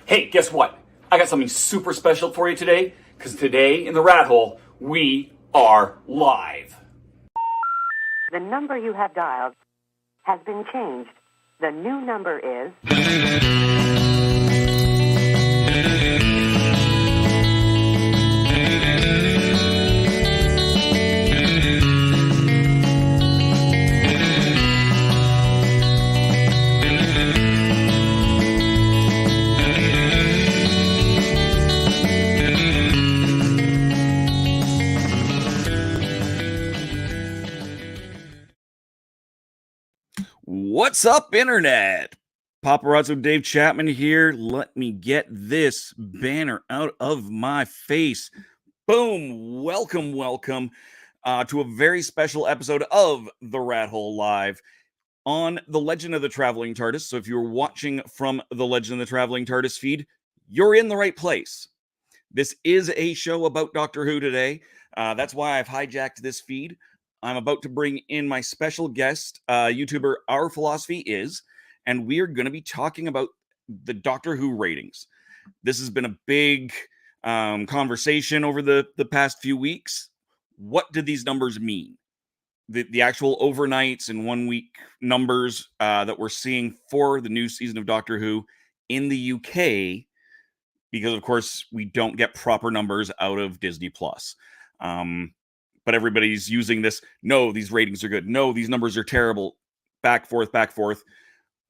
Hey, guess what? I got something super special for you today, because today in the Rat Hole, we are live. The number you have dialed has been changed. The new number is... What's up, Internet? Paparazzo Dave Chapman here. Let me get this banner out of my face. Boom. Welcome to a very special episode of The Rat Hole Live on The Legend of the Traveling TARDIS. So if you're watching from The Legend of the Traveling TARDIS feed, you're in the right place. This is a show about Doctor Who today. That's why I've hijacked this feed. I'm about to bring in my special guest, YouTuber Our Philosophy Is, and we're going to be talking about the Doctor Who ratings. This has been a big conversation over the past few weeks. What do these numbers mean? The actual overnights and 1 week numbers that we're seeing for the new season of Doctor Who in the UK, because of course we don't get proper numbers out of Disney Plus. But everybody's using this. No, these ratings are good. No, these numbers are terrible. Back, forth.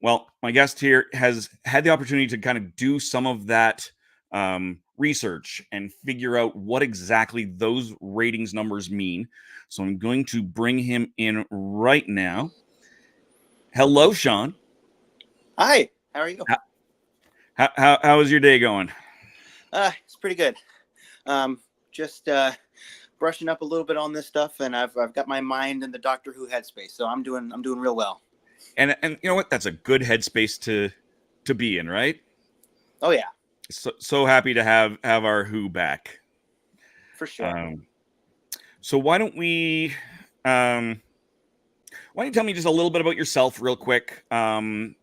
Well, my guest here has had the opportunity to kind of do some of that research and figure out what exactly those ratings numbers mean. So I'm going to bring him in right now. Hello, Sean. Hi, how are you? How is your day going? It's pretty good. Just brushing up a little bit on this stuff, and I've got my mind in the Doctor Who headspace, so I'm doing real well. And you know what? That's a good headspace to be in, right? Oh yeah. So happy to have our Who back. For sure. So why don't you tell me just a little bit about yourself real quick, and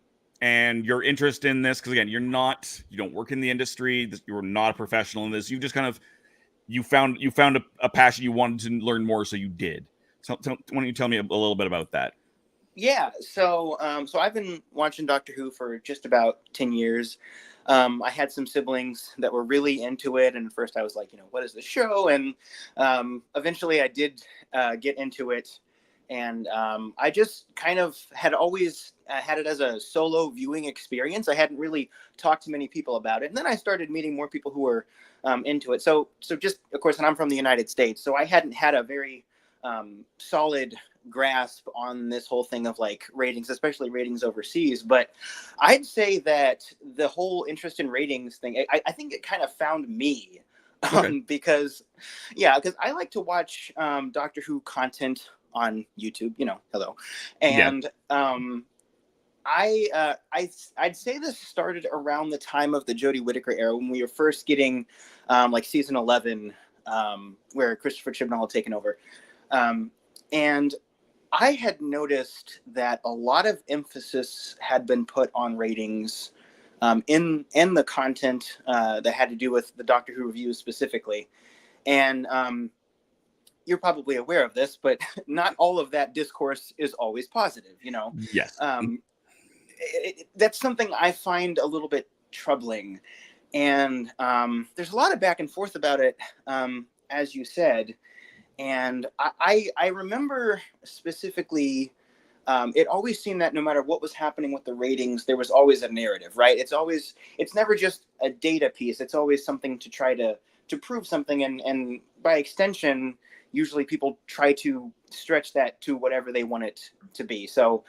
your interest in this? Because again, you don't work in the industry. You're not a professional in this. You just kind of you found a passion, you wanted to learn more, so you did. So why don't you tell me a little bit about that? Yeah. So I've been watching Doctor Who for just about 10 years. I had some siblings that were really into it, and at first I was like, what is the show? And eventually I did get into it, and I just kind of had always had it as a solo viewing experience. I hadn't really talked to many people about it, and then I started meeting more people who were into it. So just, of course, and I'm from the United States, so I hadn't had a very solid grasp on this whole thing of like ratings, especially ratings overseas. But I'd say that the whole interest in ratings thing, I think it kind of found me. Okay. Because I like to watch Doctor Who content on YouTube, hello. And I'd say this started around the time of the Jodie Whittaker era, when we were first getting like season 11, where Christopher Chibnall had taken over. And I had noticed that a lot of emphasis had been put on ratings in the content that had to do with the Doctor Who reviews specifically. And you're probably aware of this, but not all of that discourse is always positive, Yes. That's something I find a little bit troubling. And there's a lot of back and forth about it, as you said. And I remember specifically, it always seemed that no matter what was happening with the ratings, there was always a narrative, right? It's never just a data piece. It's always something to try to prove something. And by extension, usually people try to stretch that to whatever they want it to be. So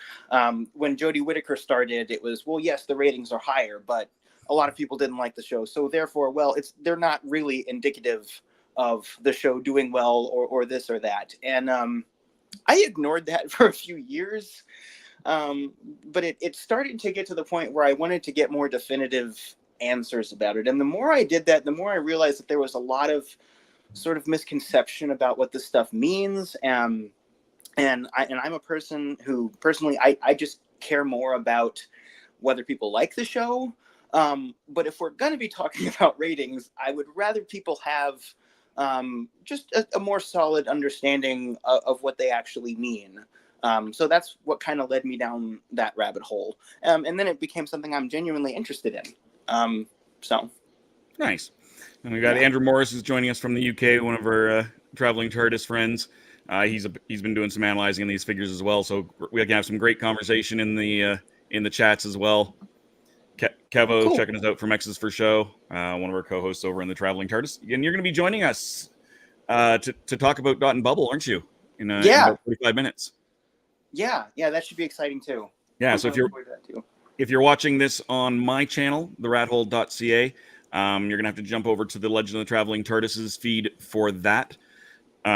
when Jodie Whittaker started, it was, well, yes, the ratings are higher, but a lot of people didn't like the show. So therefore, well, they're not really indicative of the show doing well or this or that. And I ignored that for a few years. But it started to get to the point where I wanted to get more definitive answers about it. And the more I did that, the more I realized that there was a lot of sort of misconception about what this stuff means. And I'm a person who personally, I just care more about whether people like the show But if we're going to be talking about ratings, I would rather people have just a more solid understanding of what they actually mean. So that's what kind of led me down that rabbit hole. And then it became something I'm genuinely interested in. So Nice. And we got Andrew Morris who's joining us from the UK, one of our traveling TARDIS friends. He's been doing some analyzing in these figures as well, so we can have some great conversation in the chats as well. Kevo checking us out from X's for Show, one of our co-hosts over in the Traveling TARDIS, and you're going to be joining us to talk about Dot and Bubble, aren't you? In about 45 minutes. Yeah, that should be exciting too. Yeah, so if you're watching this on my channel, TheRatHole.ca, you're going to have to jump over to the Legend of the Traveling TARDIS's feed for that. Do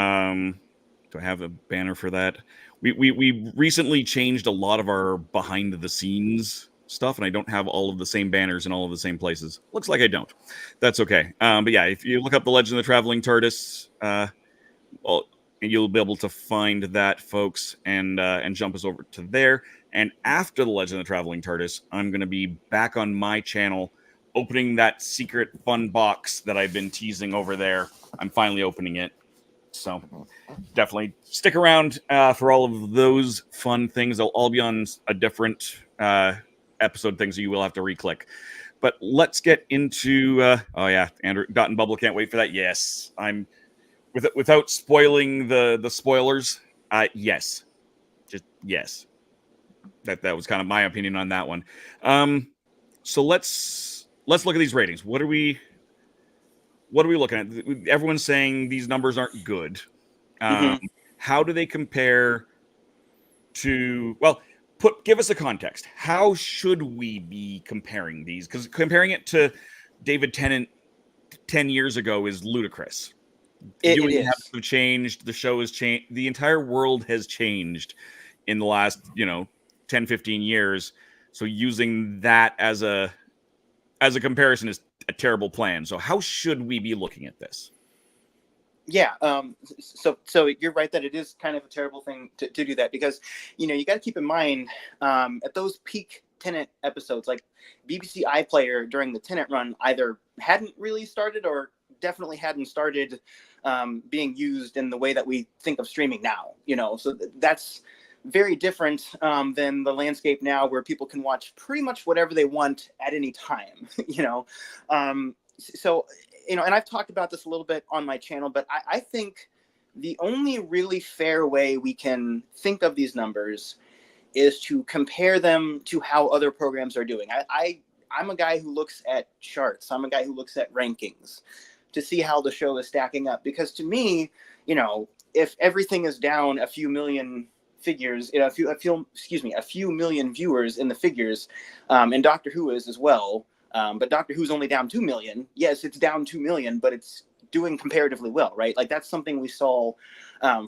I have a banner for that? We recently changed a lot of our behind the scenes stuff, and I don't have all of the same banners in all of the same places. Looks like I don't. That's okay. But yeah, if you look up the Legend of the Traveling TARDIS, well, you'll be able to find that, folks, and jump us over to there. And after the Legend of the Traveling TARDIS, I'm going to be back on my channel opening that secret fun box that I've been teasing over there. I'm finally opening it. So definitely stick around for all of those fun things. They'll all be on a different episode thing, so you will have to re-click. But let's get into... Andrew, Dot and Bubble can't wait for that. Yes, I'm... Without spoiling the spoilers, yes. Just yes. That was kind of my opinion on that one. So let's look at these ratings. What are we looking at? Everyone's saying these numbers aren't good. How do they compare to... Well, give us a context. How should we be comparing these? Because comparing it to David Tennant 10 years ago is ludicrous. It is. Habits have changed. The show has changed. The entire world has changed in the last, 10, 15 years. So using that as a comparison is a terrible plan. So how should we be looking at this? Yeah. So you're right that it is kind of a terrible thing to do that, because, you got to keep in mind at those peak Tenet episodes, like BBC iPlayer during the Tenet run either hadn't really started or definitely hadn't started being used in the way that we think of streaming now, so that's very different than the landscape now, where people can watch pretty much whatever they want at any time, so, and I've talked about this a little bit on my channel, but I think the only really fair way we can think of these numbers is to compare them to how other programs are doing. I'm a guy who looks at charts. I'm a guy who looks at rankings to see how the show is stacking up. Because to me, if everything is down a few million figures, a few million viewers in the figures, and Doctor Who is as well. But Doctor Who's only down 2 million. Yes, it's down 2 million, but it's doing comparatively well, right? Like that's something we saw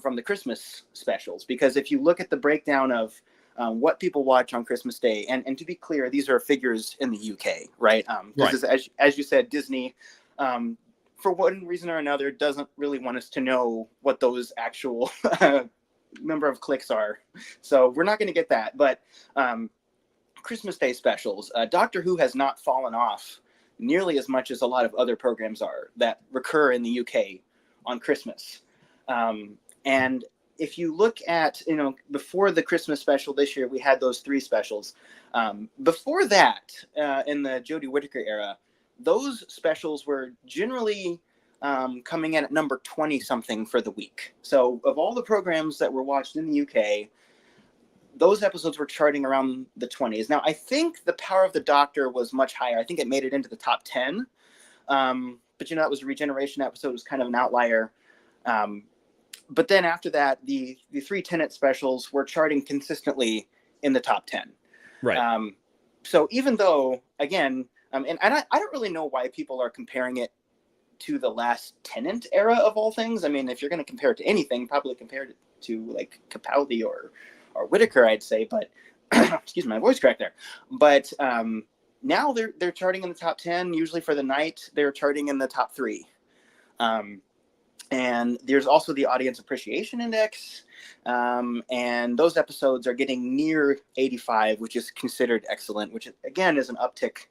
from the Christmas specials. Because if you look at the breakdown of what people watch on Christmas Day, and to be clear, these are figures in the UK, right? This is, as you said, Disney, for one reason or another, doesn't really want us to know what those actual number of clicks are. So we're not going to get that. But Christmas Day specials, Doctor Who has not fallen off nearly as much as a lot of other programs are that recur in the UK on Christmas. And if you look at, before the Christmas special this year, we had those 3 specials. Before that, in the Jodie Whittaker era, those specials were generally coming in at number 20-something for the week. So of all the programs that were watched in the UK, those episodes were charting around the 20s. Now, I think The Power of the Doctor was much higher. I think it made it into the top 10. But, that was a Regeneration episode. It was kind of an outlier. But then after that, the 3 Tenet specials were charting consistently in the top 10. Right. So even though, again, and I don't really know why people are comparing it to the last Tennant era of all things. I mean, if you're going to compare it to anything, probably compare it to like Capaldi or Whittaker, I'd say. But excuse my voice crack there. But now they're charting in the top 10. Usually for the night, they're charting in the top 3. And there's also the Audience Appreciation Index. And those episodes are getting near 85, which is considered excellent, which again is an uptick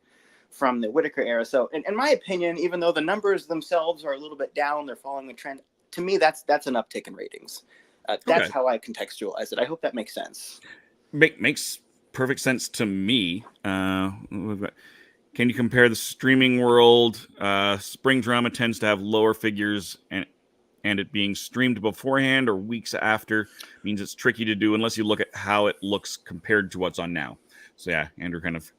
from the Whittaker era. So in my opinion, even though the numbers themselves are a little bit down, they're following the trend. To me, that's an uptick in ratings. That's Okay. how I contextualize it. I hope that makes sense. Makes perfect sense to me. Can you compare the streaming world? Spring drama tends to have lower figures, and it being streamed beforehand or weeks after means it's tricky to do unless you look at how it looks compared to what's on now. So yeah, Andrew kind of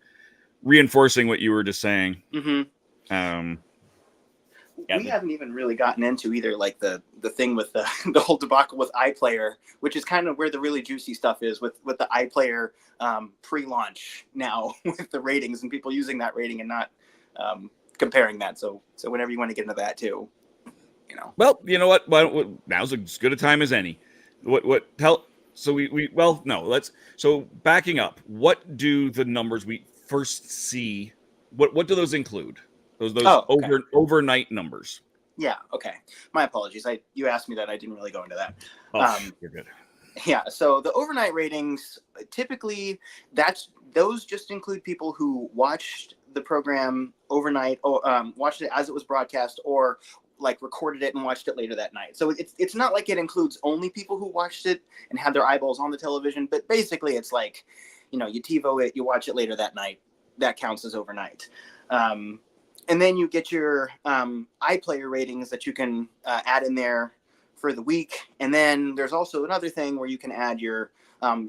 reinforcing what you were just saying. Mm-hmm. Yeah, we haven't even really gotten into either, like the thing with the the whole debacle with iPlayer, which is kind of where the really juicy stuff is with the iPlayer pre-launch now with the ratings and people using that rating and not comparing that. So whenever you want to get into that too, you know. Well, you know what? Now's as good a time as any. What tell? So so backing up. What do the numbers we first see? What do those include? Those Oh, okay. overnight numbers. Yeah. Okay. My apologies. You asked me that. I didn't really go into that. Oh, you're good. Yeah. So the overnight ratings, typically, those just include people who watched the program overnight, or watched it as it was broadcast, or like recorded it and watched it later that night. So it's not like it includes only people who watched it and had their eyeballs on the television, but basically it's like, you TiVo it, you watch it later that night. That counts as overnight. And then you get your iPlayer ratings that you can add in there for the week. And then there's also another thing where you can add your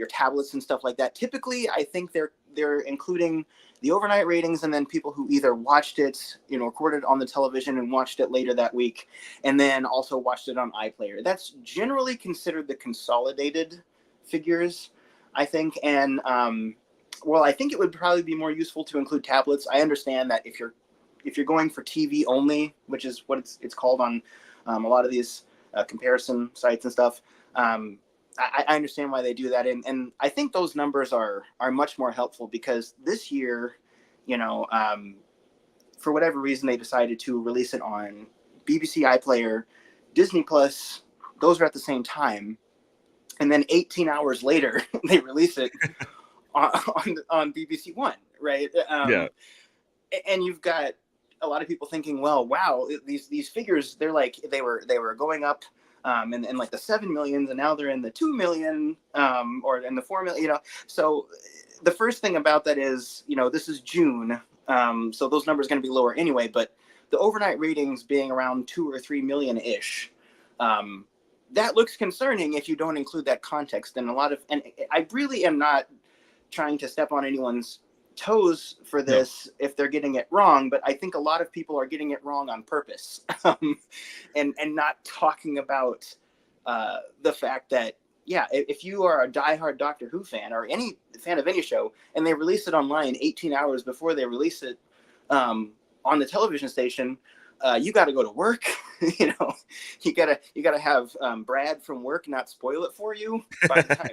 tablets and stuff like that. Typically, I think they're including the overnight ratings and then people who either watched it, recorded on the television and watched it later that week, and then also watched it on iPlayer. That's generally considered the consolidated figures, I think. And I think it would probably be more useful to include tablets. I understand that if you're going for TV only, which is what it's called on a lot of these comparison sites and stuff, I understand why they do that. And I think those numbers are much more helpful because this year, for whatever reason, they decided to release it on BBC iPlayer, Disney Plus. Those are at the same time. And then 18 hours later, they release it on BBC One, right? Yeah. And you've got a lot of people thinking, well, wow, these figures, they were going up in like the 7 millions, and now they're in the 2 million or in the 4 million. So the first thing about that is, this is June, so those numbers are going to be lower anyway. But the overnight ratings being around 2 or 3 million ish, that looks concerning if you don't include that context. And I really am not trying to step on anyone's toes for this if they're getting it wrong, but I think a lot of people are getting it wrong on purpose, and not talking about the fact that, yeah, if you are a diehard Doctor Who fan or any fan of any show and they release it online 18 hours before they release it on the television station, you got to go to work. You gotta have Brad from work not spoil it for you by the time,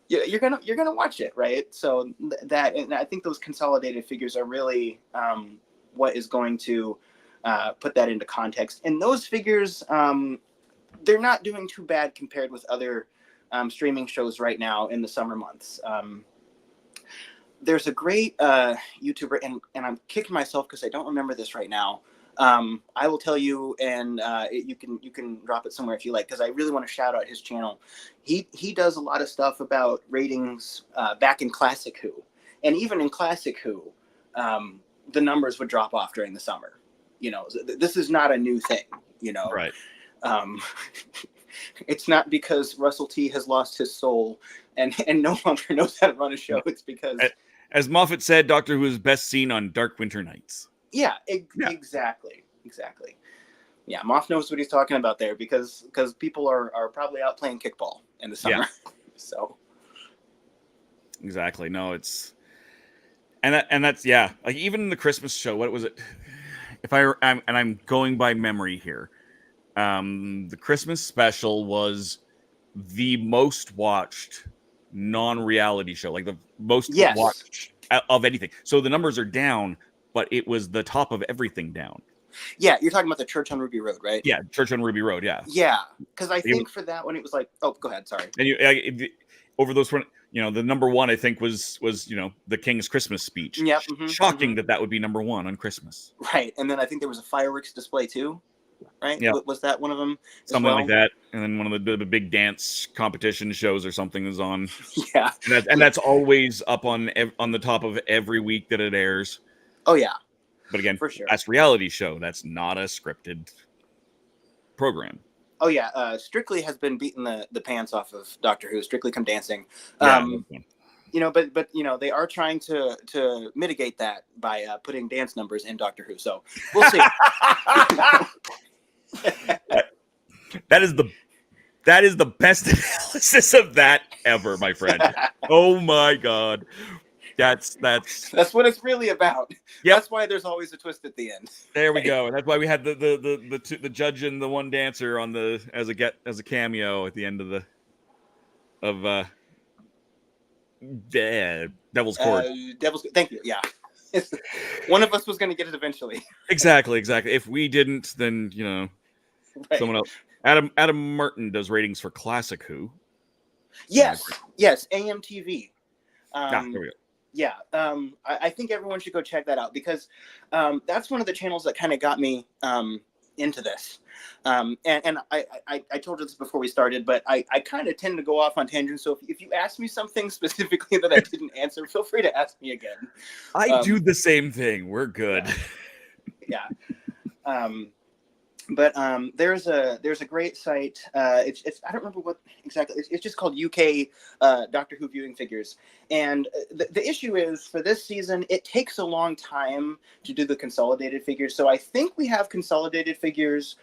you're gonna watch it, right? So and I think those consolidated figures are really what is going to put that into context. And those figures, they're not doing too bad compared with other streaming shows right now in the summer months. There's a great YouTuber, and I'm kicking myself because I don't remember this right now. I will tell you, and you can drop it somewhere if you like, because I really want to shout out his channel. He does a lot of stuff about ratings back in Classic Who, and even in Classic Who, the numbers would drop off during the summer. This is not a new thing. Right. It's not because Russell T has lost his soul and no longer knows how to run a show. It's because, as Moffat said, Doctor Who is best seen on dark winter nights. Yeah. Exactly. Yeah, Moff knows what he's talking about there because people are probably out playing kickball in the summer. Yeah. So exactly. No, it's that's like even in the Christmas show. What was it? If I'm going by memory here, the Christmas special was the most watched non-reality show, like the most watched of anything. So the numbers are down, but it was the top of everything down. Yeah, you're talking about the Church on Ruby Road, right? Yeah, Church on Ruby Road, yeah. Yeah, because I think for that one, it was like, oh, go ahead, sorry. And over those 20, the number one I think was the King's Christmas speech. Yep. Shocking that would be number one on Christmas. Right, and then I think there was a fireworks display too. Right? Yeah, Was that one of them? Something like that. And then one of the big dance competition shows or something is on. Yeah, and that's always up on the top of every week that it airs. Oh yeah, but again, for sure, that's reality show. That's not a scripted program. Oh yeah, Strictly has been beating the pants off of Doctor Who. Strictly Come Dancing. But they are trying to mitigate that by putting dance numbers in Doctor Who. So we'll see. That is the best analysis of that ever, my friend. Oh my God. That's what it's really about. Yep. That's why there's always a twist at the end. There we go. And that's why we had the judge and the one dancer on as a cameo at the end of Devil's Court. Thank you. Yeah. One of us was going to get it eventually. Exactly. If we didn't, then right. Someone else. Adam Martin does ratings for Classic Who. Yes, AMTV. There we go. Yeah, I think everyone should go check that out because that's one of the channels that kind of got me into this. And I told you this before we started, but I kind of tend to go off on tangents. So if you ask me something specifically that I didn't answer, feel free to ask me again. I do the same thing. We're good. Yeah. But there's a great site. It's I don't remember what exactly. It's just called UK Doctor Who viewing figures. And the issue is for this season, it takes a long time to do the consolidated figures. So I think we have consolidated figures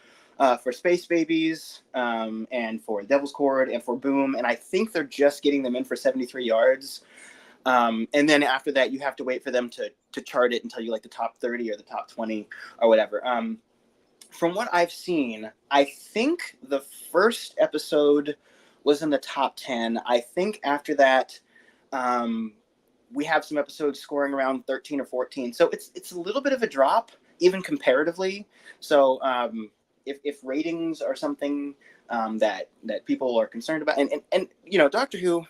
for Space Babies and for Devil's Cord and for Boom. And I think they're just getting them in for 73 yards. And then after that, you have to wait for them to chart it until you like the top 30 or the top 20 or whatever. From what I've seen, I think the first episode was in the top 10. I think after that, we have some episodes scoring around 13 or 14. So it's a little bit of a drop, even comparatively. So if ratings are something that people are concerned about, and Doctor Who,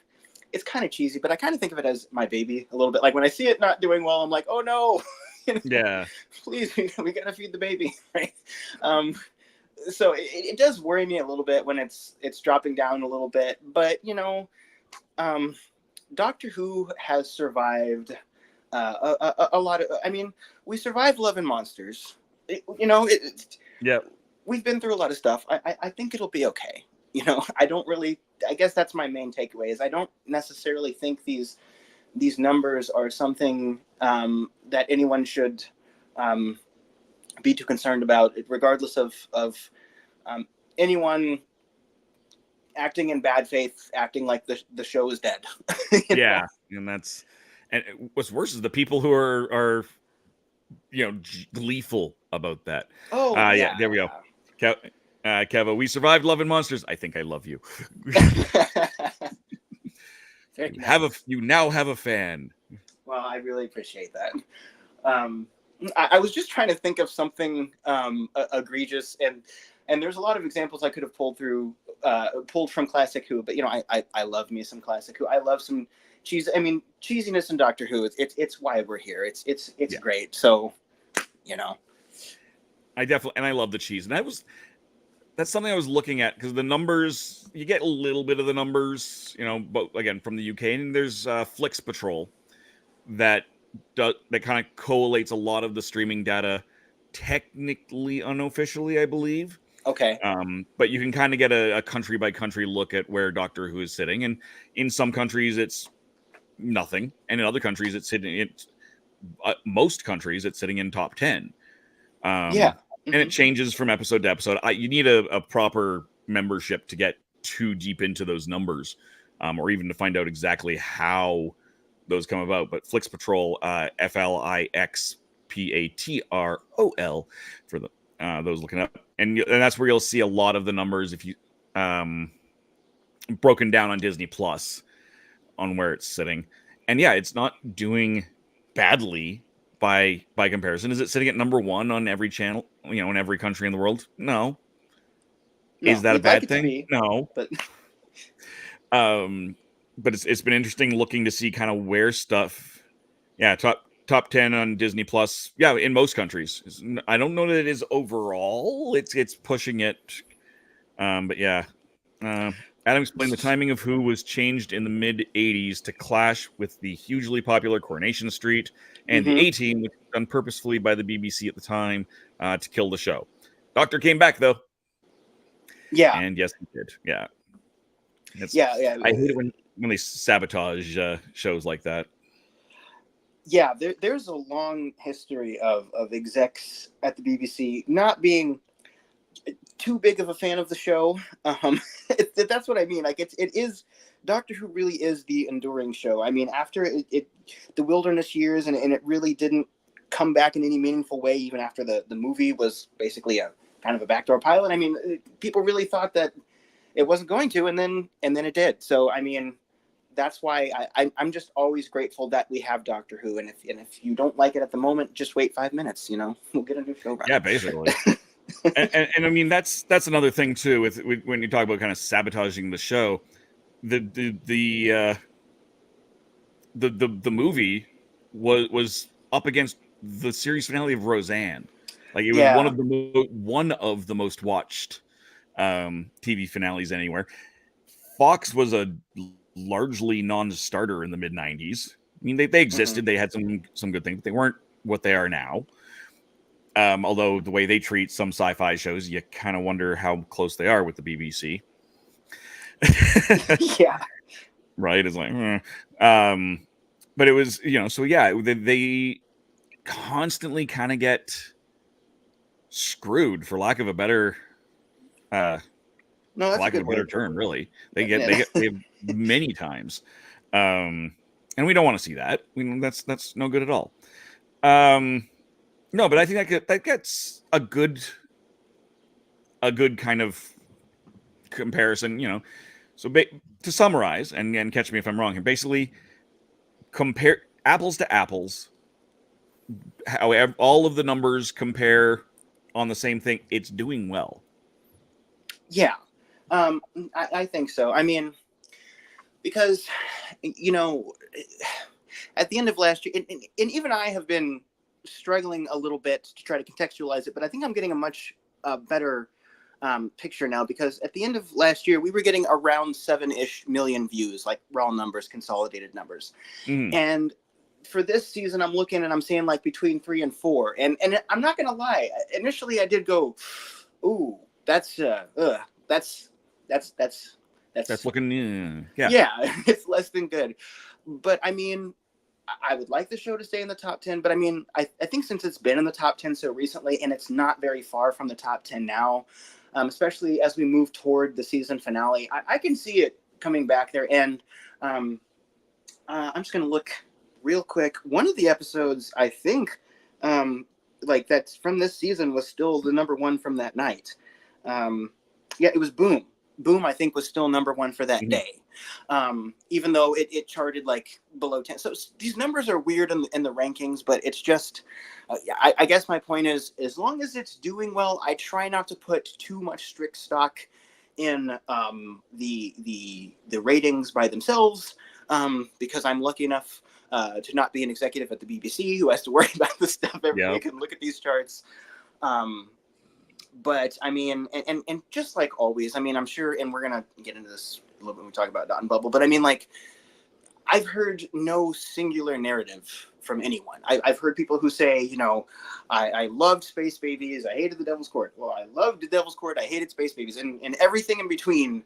it's kind of cheesy, but I kind of think of it as my baby a little bit. Like when I see it not doing well, I'm like, oh no. Yeah, please, we gotta feed the baby, right? So it does worry me a little bit when it's dropping down a little bit, but Doctor Who has survived a lot of. I mean, we survived Love and Monsters. Yeah, we've been through a lot of stuff. I think it'll be okay. I don't really. I guess that's my main takeaway. Is I don't necessarily think these numbers are something that anyone should be too concerned about, regardless of anyone acting in bad faith, acting like the show is dead. Yeah, and what's worse is the people who are gleeful about that. Oh, yeah, there we go. Keva, we survived Love and Monsters. I think I love you. You now have a fan. Well, I really appreciate that. I was just trying to think of something egregious, and there's a lot of examples I could have pulled from Classic Who, but I love me some Classic Who. I love some cheesiness in Doctor Who. It's why we're here. It's great. So, I definitely, and I love the cheese, and that's something I was looking at because the numbers, you get a little bit of the numbers, but again, from the UK, and there's Flix Patrol that kind of collates a lot of the streaming data, technically unofficially, I believe. Okay. But you can kind of get a country by country look at where Doctor Who is sitting, and in some countries it's nothing, and in other countries it's sitting. Most countries it's sitting in top 10. Yeah. And it changes from episode to episode. You need a proper membership to get too deep into those numbers, or even to find out exactly how those come about. But Flix Patrol, FLIXPATROL, for those looking up, and that's where you'll see a lot of the numbers if you broken down on Disney Plus on where it's sitting. And yeah, it's not doing badly by comparison. Is it sitting at number 1 on every channel, in every country in the world? No. Is that a bad thing? No. But but it's been interesting looking to see kind of where stuff. Yeah, top 10 on Disney Plus. Yeah, in most countries. I don't know that it is overall. It's pushing it. But yeah. Adam explained the timing of Who was changed in the mid 80s to clash with the hugely popular Coronation Street and the Mm-hmm. A-Team, which was done purposefully by the BBC at the time to kill the show. Doctor came back though. Yeah. And yes, he did. Yeah. Yeah. I hate it when they sabotage shows like that. Yeah, there's a long history of execs at the BBC not being too big of a fan of the show. That's what I mean. Like it is Doctor Who really is the enduring show. I mean, after the wilderness years and it really didn't come back in any meaningful way, even after the movie was basically a kind of a backdoor pilot. I mean, people really thought that it wasn't going to, and then it did. So I mean, that's why I'm just always grateful that we have Doctor Who. And if you don't like it at the moment, just wait 5 minutes. We'll get a new show. Yeah, basically. and I mean that's another thing too with when you talk about kind of sabotaging the show. The movie was up against the series finale of Roseanne. Like it was one of the most watched TV finales anywhere. Fox was a largely non-starter in the mid 90s. I mean, they existed. Mm-hmm. They had some good things, but they weren't what they are now. Although the way they treat some sci-fi shows, you kind of wonder how close they are with the BBC. Yeah. Right? It's like, but it was, so yeah, they constantly kind of get screwed, for lack of a better term, really. They get many times. And we don't want to see that. That's no good at all. No, but I think that gets a good kind of comparison, So to summarize, and catch me if I'm wrong here, basically compare apples to apples. However, all of the numbers compare on the same thing. It's doing well. Yeah, I think so. I mean, because at the end of last year, and even I have been struggling a little bit to try to contextualize it, but I think I'm getting a much better picture now, because at the end of last year we were getting around 7-ish million views, like raw numbers, consolidated numbers. And for this season I'm looking and I'm seeing like between 3 and 4, and I'm not gonna lie, initially I did go, ooh, that's looking yeah, it's less than good. But I mean, I would like the show to stay in the top 10, but I mean, I think since it's been in the top 10 so recently, and it's not very far from the top 10 now, especially as we move toward the season finale, I can see it coming back there. And I'm just going to look real quick. One of the episodes, I think, like that's from this season was still the number one from that night. Yeah, it was Boom. Boom, I think, was still number one for that day, even though it charted like below 10. So these numbers are weird in the rankings, but it's just, I guess my point is, as long as it's doing well, I try not to put too much strict stock in the ratings by themselves, because I'm lucky enough to not be an executive at the BBC who has to worry about this stuff every week and look at these charts. But I mean, and just like always, I mean, I'm sure, and we're gonna get into this a little bit when we talk about Dot and Bubble, but I mean, like, I've heard no singular narrative from anyone. I've heard people who say, I loved Space Babies, I hated The Devil's Court. Well, I loved The Devil's Court, I hated Space Babies, and everything in between.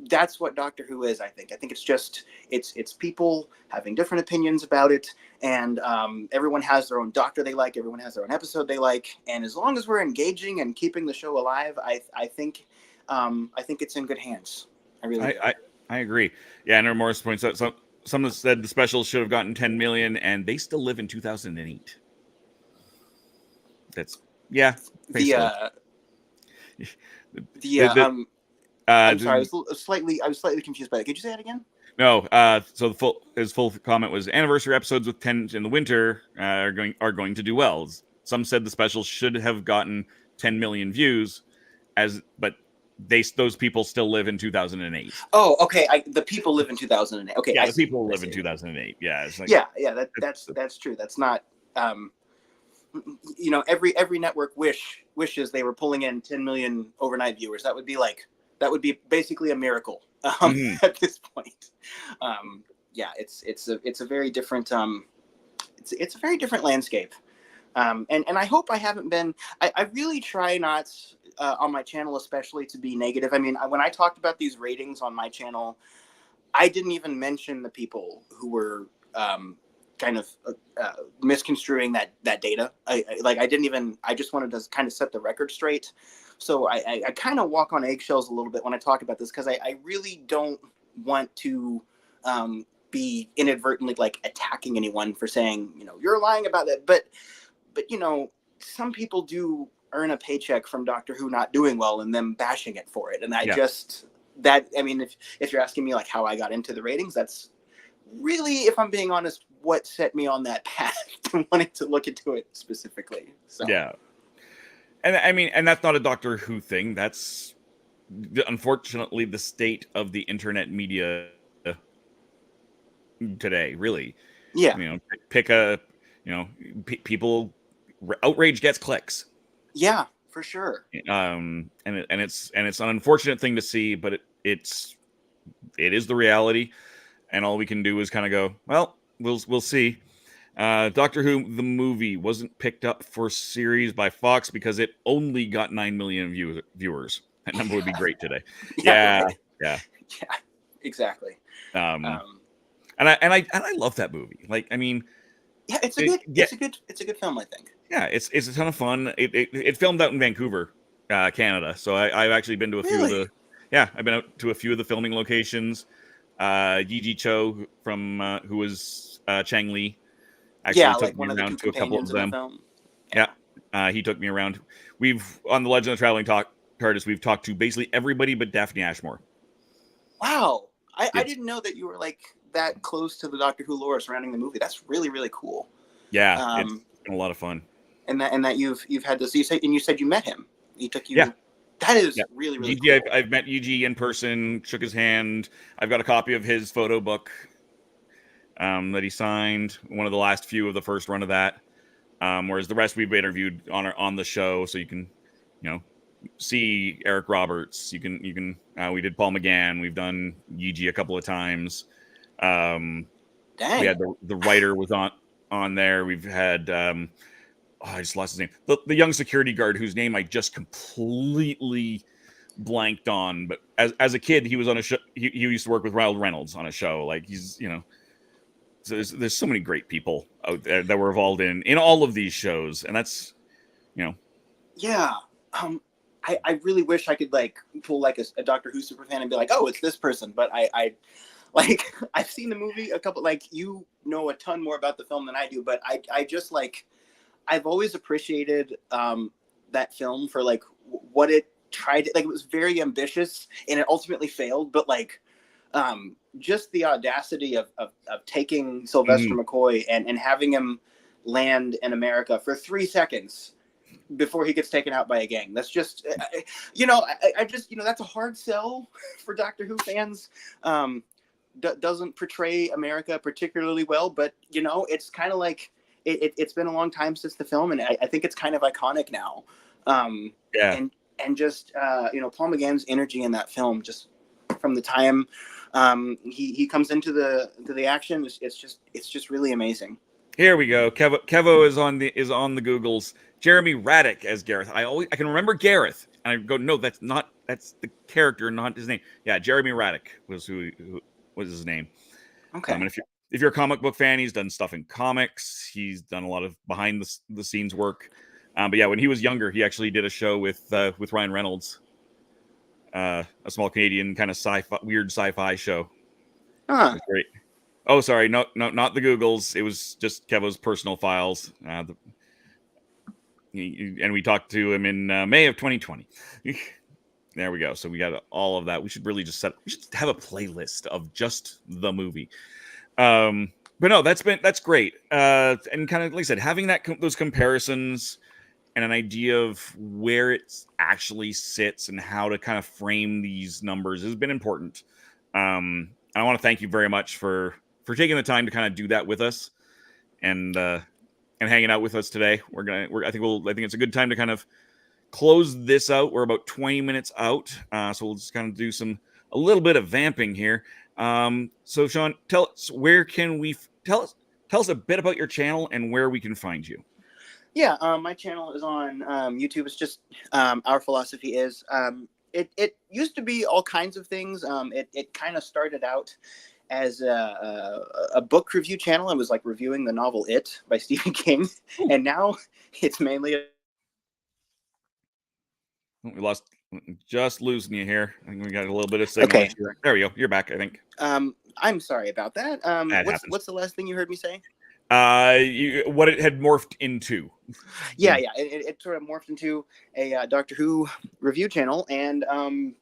That's what Doctor Who is, I think. I think it's just, it's people having different opinions about it, and everyone has their own Doctor they like, everyone has their own episode they like, and as long as we're engaging and keeping the show alive, I think it's in good hands. I really do. I agree. Yeah, and Morris points out, someone said the specials should have gotten 10 million, and they still live in 2008. That's, yeah. I'm sorry, I was slightly confused by that. Could you say that again? No. So his full comment was anniversary episodes with 10 in the winter are going to do well. Some said the special should have gotten 10 million views, but those people still live in 2008. Oh, okay. The people live in 2008. Okay, Yeah, I the see. people I live in see. 2008. Yeah, it's like Yeah. That's true. That's not. Every network wishes they were pulling in 10 million overnight viewers. That would be basically a miracle Mhm. at this point. Yeah, it's a very different it's a very different landscape. And I hope I haven't been. I really try not on my channel, especially, to be negative. I mean, when I talked about these ratings on my channel, I didn't even mention the people who were kind of misconstruing that data. I didn't even. I just wanted to kind of set the record straight. So I kind of walk on eggshells a little bit when I talk about this, because I really don't want to be inadvertently like attacking anyone for saying, you're lying about it. But some people do earn a paycheck from Doctor Who not doing well and them bashing it for it. And I mean, if you're asking me like how I got into the ratings, that's really, if I'm being honest, what set me on that path to wanting to look into it specifically. So Yeah. And I mean, and that's not a Doctor Who thing. That's unfortunately the state of the internet media today, really. yeah, Pick a, people, outrage gets clicks. yeah, for sure. And it's an unfortunate thing to see, but it is the reality, and all we can do is kind of go, well, we'll see. Doctor Who the movie wasn't picked up for series by Fox because it only got 9 million viewers. That number would be great today. Yeah, Yeah, right. yeah. Yeah, exactly. Um, Um, and I love that movie. Like, I mean, yeah, it's yeah, a good film, I think. yeah, it's a ton of fun. It filmed out in Vancouver, Canada. So I've actually been to a few of Really? the, yeah, I've been out to a few of the filming locations. Yi Cho from who was Chang Li Yeah, actually took like me one of the around two to a couple companions of in the them. film. Yeah, Yeah. he took me around. We've on the Legend of the Traveling TARDIS. We've talked to basically everybody but Daphne Ashmore. Wow. I It's didn't know that you were like that close to the Doctor Who lore surrounding the movie. That's really, really cool. yeah, it's Um, been a lot of fun. and that you've had this. You said you met him. He took Yeah, you. That is yeah. really, really Gigi, cool. I've met Yuji in person, shook his hand. I've got a copy of his photo book that he signed. One of the last few of the first run of that. Whereas the rest we've interviewed on the show, so you can, see Eric Roberts. We did Paul McGann. We've done Yuji a couple of times. We Dang. had the writer was on there. We've had I just lost his name. The young security guard whose name I just completely blanked on. But as a kid, he was on a show. He used to work with Ryan Reynolds on a show. Like he's so there's so many great people out there that were involved in all of these shows, and that's Yeah. I really wish I could like pull like a Doctor Who super fan and be like, oh, it's this person. But I like I've seen the movie a couple. Like you know a ton more about the film than I do. But I just like I've always appreciated that film for like what it tried. Like it was very ambitious and it ultimately failed. But like just the audacity of taking Sylvester McCoy and having him land in America for 3 seconds before he gets taken out by a gang. That's just, I just, that's a hard sell for Doctor Who fans. Doesn't portray America particularly well, but it's kind of like it's been a long time since the film, and I think it's kind of iconic now. yeah. And just Paul McGann's energy in that film, just from the time he comes into the action, it's just really amazing. Here we go. Kevo is on the Googles. Jeremy Raddick as Gareth. I can remember Gareth, and I go, no, that's the character, not his name. Yeah, Jeremy Raddick was who was his name. Okay. And if you're a comic book fan, he's done stuff in comics. He's done a lot of behind the scenes work. But yeah, when he was younger, he actually did a show with Ryan Reynolds, a small Canadian kind of weird sci-fi show. Huh. Great. Oh, sorry, no, not the Googles. It was just Kevo's personal files. And we talked to him in May of 2020. There we go. So we got all of that. We should really just we should have a playlist of just the movie. But no, that's great. And kind of like I said, having those comparisons and an idea of where it actually sits and how to kind of frame these numbers has been important. I want to thank you very much for taking the time to kind of do that with us and hanging out with us today. I think it's a good time to kind of close this out. We're about 20 minutes out, so we'll just kind of do a little bit of vamping here. So Sean, tell us tell us a bit about your channel and where we can find you. Yeah, my channel is on YouTube. It's just Our Philosophy Is. It used to be all kinds of things. It kind of started out as a book review channel. It was like reviewing the novel It by Stephen King. Ooh. And now it's mainly we lost, just losing you here. I think we got a little bit of signal. Okay. There we go. You're back, I think. I'm sorry about that. What's the last thing you heard me say? What it had morphed into. Yeah. It sort of morphed into a Doctor Who review channel, and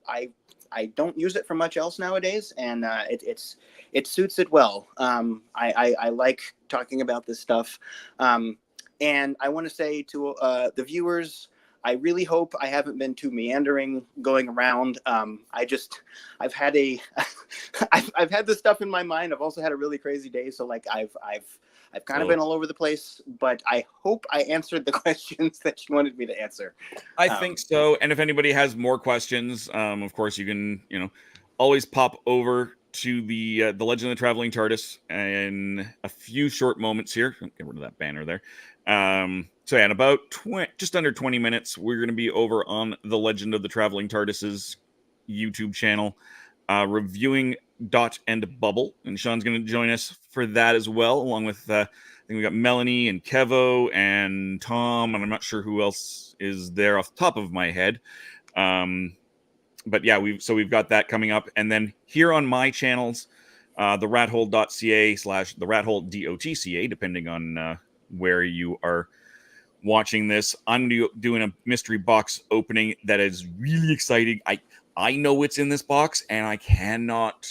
I don't use it for much else nowadays, and it suits it well. I like talking about this stuff, and I want to say to the viewers, I really hope I haven't been too meandering going around. I've had I've had this stuff in my mind. I've also had a really crazy day, so like I've kind of been all over the place, but I hope I answered the questions that you wanted me to answer. I think so. And if anybody has more questions, of course you can, always pop over to the Legend of the Traveling TARDIS in a few short moments here. Get rid of that banner there. So yeah, in about just under 20 minutes, we're going to be over on the Legend of the Traveling TARDIS's YouTube channel, reviewing Dot and Bubble, and Sean's going to join us for that as well, along with I think we got Melanie and Kevo and Tom, and I'm not sure who else is there off the top of my head. But yeah, we've got that coming up, and then here on my channels, TheRatHole.ca / TheRatHole.ca, depending on where you are watching this. I'm doing a mystery box opening that is really exciting. I know what's in this box, and I cannot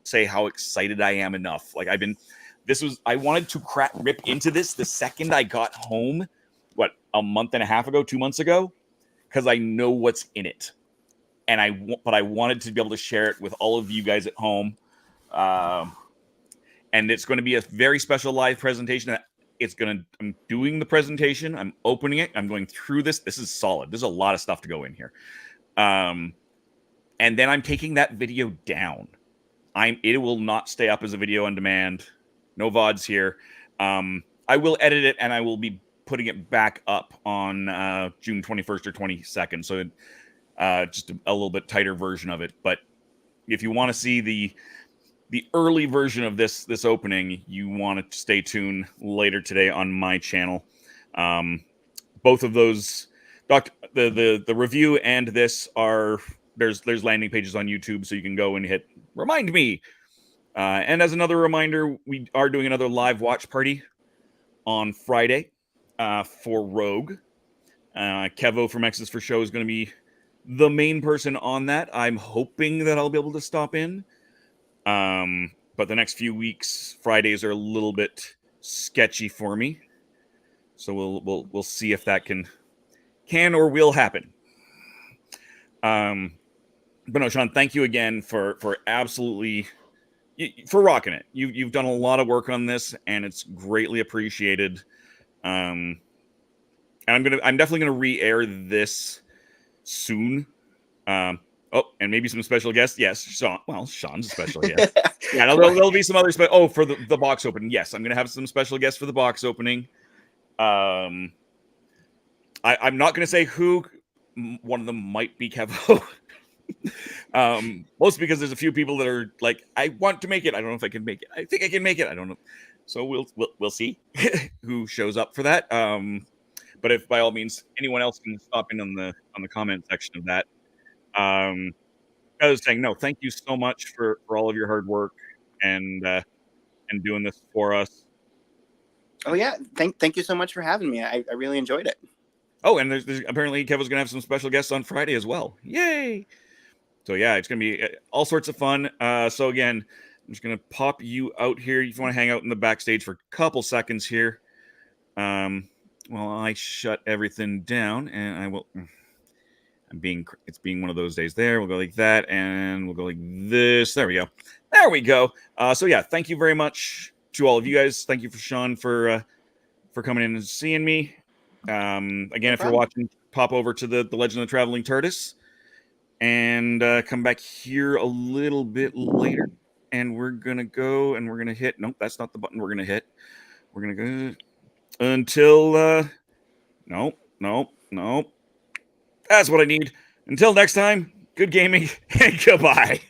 say how excited I am enough. Like I wanted to rip into this the second I got home, a month and a half ago, 2 months ago, because I know what's in it. But I wanted to be able to share it with all of you guys at home. And it's going to be a very special live presentation. I'm doing the presentation. I'm opening it. I'm going through this. This is solid. There's a lot of stuff to go in here. And then I'm taking that video down. It will not stay up as a video on demand. No VODs here. I will edit it, and I will be putting it back up on June 21st or 22nd. So just a little bit tighter version of it. But if you want to see the early version of this opening, you want to stay tuned later today on my channel. Both of those, the review and this there's landing pages on YouTube, so you can go and hit remind me. And as another reminder, we are doing another live watch party on Friday for Rogue. Kevo from X's for Show is going to be the main person on that. I'm hoping that I'll be able to stop in. But the next few weeks, Fridays are a little bit sketchy for me. So we'll see if that can or will happen. But no, Sean, thank you again for absolutely for rocking it. You've done a lot of work on this, and it's greatly appreciated. And I'm definitely gonna re-air this soon. And maybe some special guests. Yes, Sean. Well, Sean's a special guest. Yeah, there'll be some other for the box opening. Yes, I'm gonna have some special guests for the box opening. I'm not gonna say who. One of them might be Kevo. Mostly because there's a few people that are like, I want to make it. I don't know if I can make it. I think I can make it. I don't know. So we'll see who shows up for that. But if by all means anyone else can stop in on the comment section of that. I was saying no. Thank you so much for all of your hard work and doing this for us. Oh yeah, thank you so much for having me. I really enjoyed it. Oh, and there's apparently Kevin's gonna have some special guests on Friday as well. Yay! So yeah, it's gonna be all sorts of fun. So again, I'm just gonna pop you out here. If you want to hang out in the backstage for a couple seconds here, while I shut everything down, and I will. It's being one of those days there. We'll go like that, and we'll go like this. There we go. There we go. So yeah, thank you very much to all of you guys. Thank you for Sean for coming in and seeing me. Again, No if you're problem. watching, pop over to the Legend of the Traveling TARDIS and come back here a little bit later. And we're gonna go and we're gonna hit. Nope, that's not the button we're gonna hit. We're gonna go until nope, nope, nope. That's what I need. Until next time, good gaming and goodbye.